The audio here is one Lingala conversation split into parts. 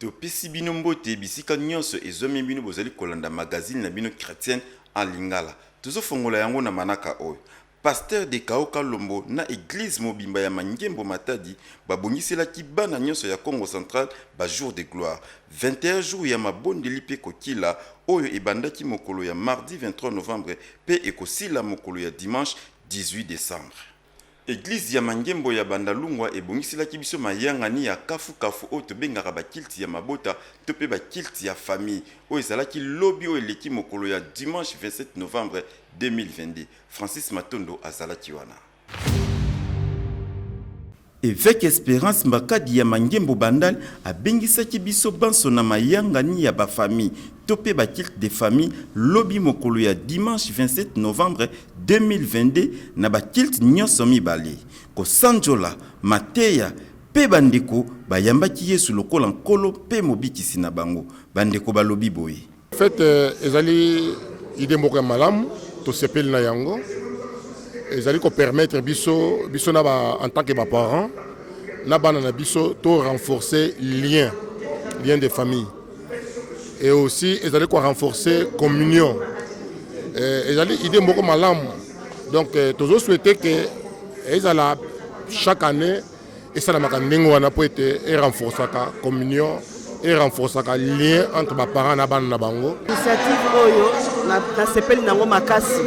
Topesi bino mbote bisika nyonso ezomi bino bozali kolanda magazine na bino chrétienne en lingala. Tozofongola yango na manaka oyo. Pasteur de Kaoka Lombo na église mobimba ya Mangembo Matadi babongiselaki bana nyonso ya Congo Central ba jour de gloire. 21 jours ya mabondeli pe kokila oyo ebandaki mokolo ya mardi 23 novembre pe ekosila mokolo ya dimanche 18 décembre. Église ya Mangembo ya Bandalungwa ebongiselaki biso mayangani ya kafu oyo tobengaka bakilti ya mabota to pe bakilti ya famille oyo ezalaki lobi oyo eleki mokolo ya dimanche 27 novembre 2022. Francis Matondo azalaki wana. Évêque Espérance Mbakadi ya Mangembo Bandal abengisaki biso banso na mayangani ya ba famille topé ba kilt de famille lobi mokolo ya dimanche 27 novembre 2022 na ba kilt nyonso mibale ko sanjola mateya pe bandeko bayambaki Yesu lokola nkolo pe mobikisi na bango bandeko balobi boye. En fait ezali ide moko malamu to sepeli na yango. Ezali ko permettre biso na ba en tant que ba parents na bana na biso to renforcer lien de famille et aussi ezali ko renforcer communion. Ezali idée moko malamu donc toujours souhaiter que ezala chaque année et ça la makandengo wana po ete et renforcer la communion et renforcer le lien entre les parents et les bango. Initiative oyo na sepeli nango makasi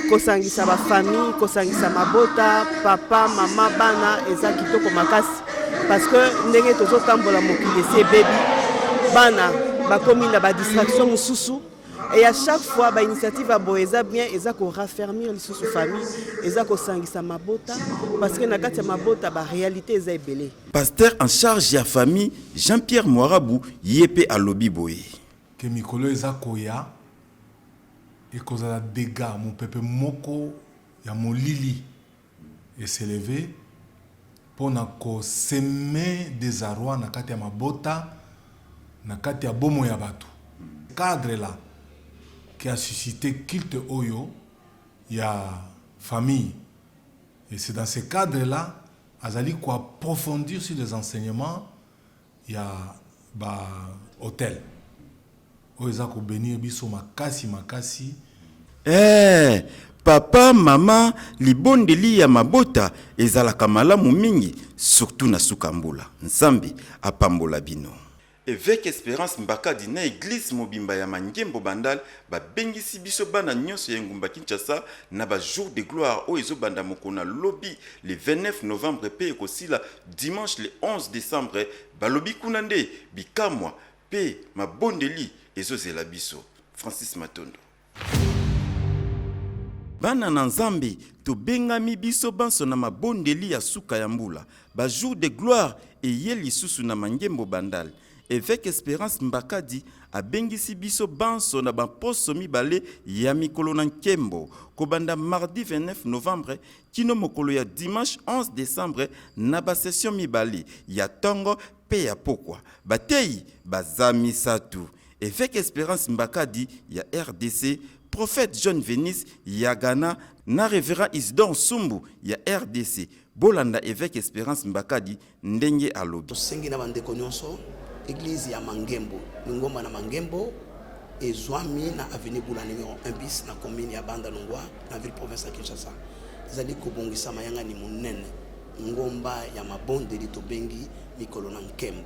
kosangisa ba famille, kosangisa mabota, papa, mama, bana eza kitoko makasi parce que ndenge tozo tambola mokili c'est baby bana bakomi na ba distraction mususu et à chaque fois ba initiative a boeza bien eza ko raffermir lisusu famille eza ko sangisa mabota parce que na kati ya mabota ba réalité eza ebele. Pasteur en charge ya famille Jean-Pierre Moirabou yepe alobi boye que mikolo eza koya et cause la dégâts mon peuple moko ya molili et s'élever pour na ko semer des arrois na kati ya mabota na kati ya bomo ya bato cadre là qui a suscité culte oyo ya famille et c'est dans ce cadre là azali ko approfondir sur les enseignements ya ba hôtel oyo ko bénir biso makasi papa mama libondeli ya mabota ezalaka malamu mingi surtout na sukambula nzambe apambola bino. Évêque Espérance Mbakadi na église mobimba ya Mangembo Bandal babengisi biso bana nyonso ya ngumba Kinshasa na ba jour de gloire oyo ezobanda mokona lobi le 29 novembre pe ekosila dimanche le 11 décembre balobi kuna nde bikamwa pe mabondeli ezozela biso. Francis Matondo. Bana na nzambe tobengami biso banso na mabondeli ya suka ya mbula ba jour de gloire eye lisusu na Mangembo Bandal. Évêque Espérance Mbakadi abengisi biso banso na baposo mibale ya mikolo na nkembo kobanda mardi 29 novembre kino mokolo ya dimanche 11 décembre na ba session mibale ya tongo pe ya pokwa batei bazami satu. Évêque Espérance Mbakadi ya RDC, prophète John Venice ya Ghana na révérend Isidore Sumbu ya RDC bolanda évêque Espérance Mbakadi ndenge alobi sengi na bandeko nyonso église ya Mangembo ngomba na Mangembo ezwami na avenue Bula numéro 1 bis na commune ya Bandalungwa na ville province ya Kinshasa ezali kobongisa mayanga ni munene ngomba ya mabondeli tobengi mikolo na nkembo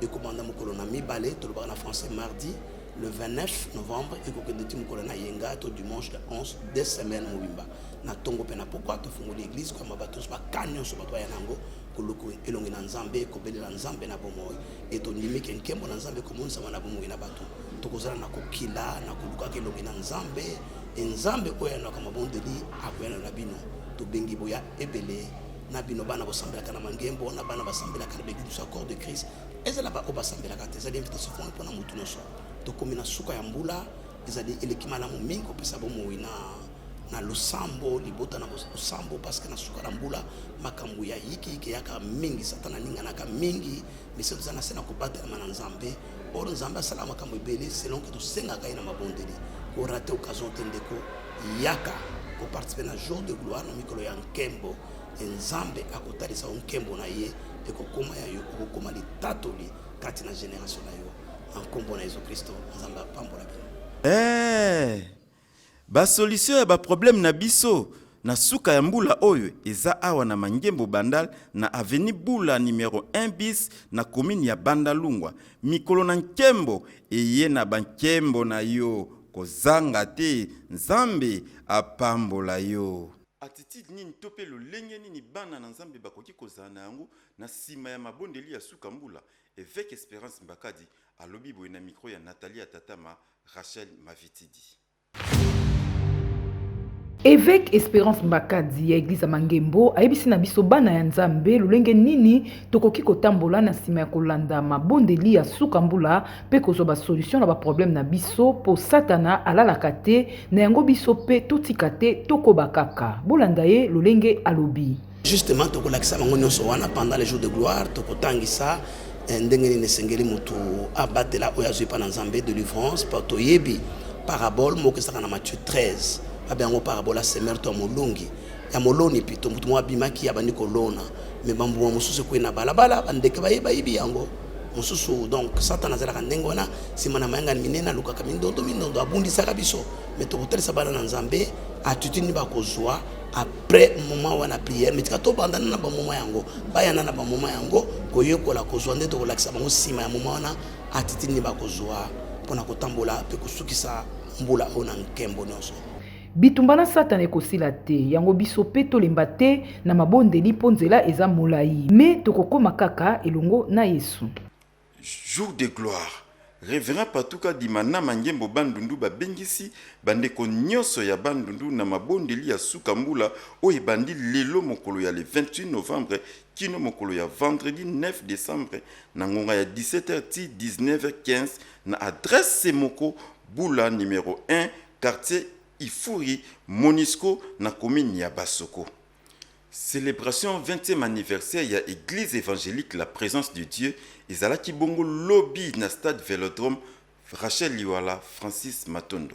ekobanda mokolo na mibale tolobaka na français mardi le 29 novembre ekokende mokolo na yenga to dimanche le 11 deux semaines mobimba na tongo pe na pourquoi tofungoli église kwa mabatos ba kanyo so bato ya nango koloko elongi na nzambe kobelela nzambe na bomoyi eto ndimike nkembo na nzambe komonisa na bomoyi na bato tokozala na kokila na koluka kelongi na nzambe nzambe oyo na kamabondeli akoyana na bino tobengi boya ebele na bino bana bosambelaka na Mangembo na bana basambelaka na l'église du corps de Christ ezala ba obasambelaka te ezali invitation pour na mutu nyonso tokomi na suka ya mbula ezali elekima la momingi kopesa bomoyi na lusambo libota na lusambo parce que na suka la mbula makambo ya yiki yaka mingi satana ninga naka mingi mais c'est na sena ko battre na nzambe or nzambe sala makambo ebele selon que to senga kai na mabondeli ko rater occasion tendeko yaka ko participer na jour de gloire na mikolo ya nkembo nzambe akotalisa nkembo na ye ekokoma ya yo okokoma litatoli kati na génération na yo en kombo na Yesu Kristo nzambe apambola bino. Basolution ya baproblème na biso na suka ya mbula oyo eza awa na Mangembo Bandal na avenue Bula numéro 1 bis na commune ya Bandalungwa. Mikolo na nkembo eye na bankembo na yo kozanga te nzambe apambola yo. Attitude nini tope lolenge nini bana na nzambe bakoki kozana yango na sima ya mabondeli ya suka mbula. Évêque Espérance Mbakadi alobi boye na micro ya Nathalie Atatama Rachel Mavitidi. Évêque Espérance Mbakadi ya Église Mangembo ayebisi na biso bana ya nzambe lolenge nini tokoki kotambola na sima ya kolanda mabondeli ya suka mbula pe kozwa ba solution na ba problème na biso po satana alalaka te na yango biso pe totika te tokoba kaka bolanda ye lolenge alobi. Justement tokolakisa bango nyonso wana pendant les jours de gloire tokotangisa ndenge nini esengeli mutu abatela oyo azwi pa na nzambe de délivrance pa toyebi parabole moko ezalaka na Matthieu 13 abengo parabole ya semer to ya molongi ya moloni pito mutu moko abimaki abandi kolona me bambuma mosusu ekwe na balabala bandeke bayebi yango mosusu. Donc satana azalaka ndenge wana nsima na mayanga minene alukaka mindondo abundisaka biso me tokotalisa bana na nzambe attitude nini bakozwa après moment wana prière mais tika tobandana na bamoment yango bayana na bamoment yango koyekola kozwa nde tokolakisa bango nsima ya moment wana attitude nini bakozwa mpona kotambola mpe kosukisa mbula oyo na nkembo nyonso. Bitumba na satana ekosila te yango biso pe tolemba te na mabondeli mpo nzela eza molai me tokokoma kaka elongo na Yesu. Jour de gloire. Révérend Patuka Dimana Mangembo Bandundu babengisi bandeko nyonso ya Bandundu na mabondeli ya suka mbula oyo bandi lelo mokolo ya le 28 novembre kino mokolo ya vendredi 9 décembre na ngonga ya 17h ti 19h15 na adresse Moko Bula numéro 1 quartier Ifuri Monisco na commune ya Basoko. Célébration 20e anniversaire ya Église évangélique La Présence de Dieu ezalaki bongo lobby na stade Vélodrome Rachel Liwala Francis Matondo.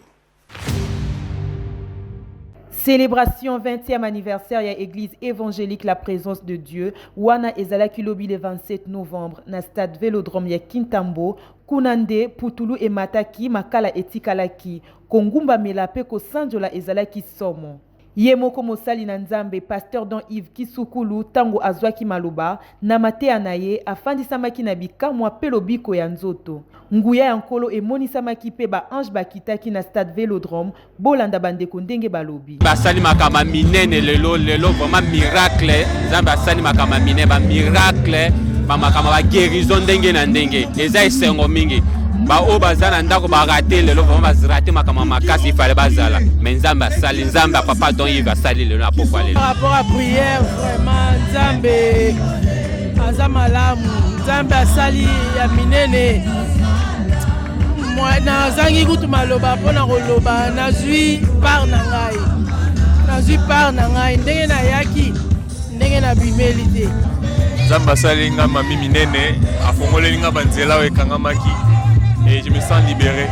Célébration 20e anniversaire ya Église évangélique La Présence de Dieu wana ezalaki lobby le 27 novembre na stade Vélodrome ya Kintambo kunande putulu emataki makala etikalaki kongumba melape ko sanjola ezalaki somo. Ye moko mosali na nzambe pasteur Don Yves Kisukulu tango azwaki maloba na matea na ye afandisamaki na bikamwa pe lobiko ya nzoto. Nguya ya nkolo emonisamaki pe ba ange bakitaki na stade Vélodrome bolanda bandeko ndenge balobi. Basali makama minene lelo vraiment miracle. Nzambe asali makama minene ba miracle ba makama ba guérison ndenge na ndenge. Eza esengo mingi. Ba o bazana ndako ba rater lelo vraiment bazirate makama makasi fallait bazala. Mais Nzambe asali Nzambe papa Don Yves asali lelo na pokwa lelo. Par rapport à prière vraiment Nzambe azamalamu Nzambe asali ya minene. Moi nazangi kutu maloba pona koloba nazwi par na ngai ndenge na yaki ndenge na bimeli te. Nzambe asali nga mami minene afongoleli nga banzela ekangamaki et je me sens libéré,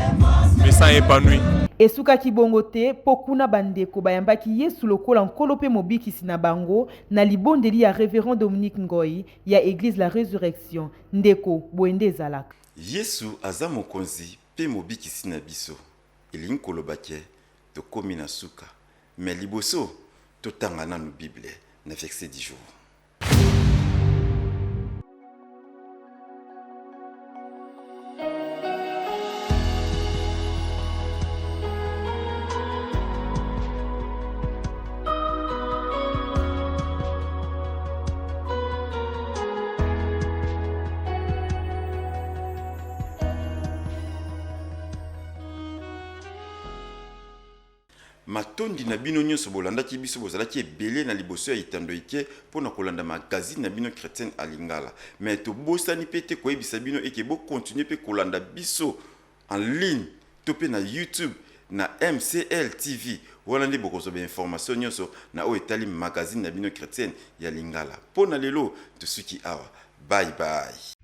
je me sens épanoui. Esuka kibongo te pokuna bandeko bayambaki Yesu lokola nkolo pe mobikisi na bango na libondeli ya révérend Dominique Ngoyi ya Église La Résurrection ndeko boende ezalaka. Yesu aza mokonzi pe mobikisi na biso. Elingi koloba ke tokomi na suka. Mais liboso totanga nanu Bible na verset 10 jours. Matondi na bino nyonso bolandaki biso bozalaki ebele na liboso ya itando ike pona kolanda magazine na bino chrétienne alingala mais to bosani pete koyebisa bino eke bo continuer pe kolanda biso en ligne to pe na YouTube na MCL TV wana nde bokozwa information nyonso na o etali magazine na bino chrétienne ya lingala pona lelo tosuki awa bye bye.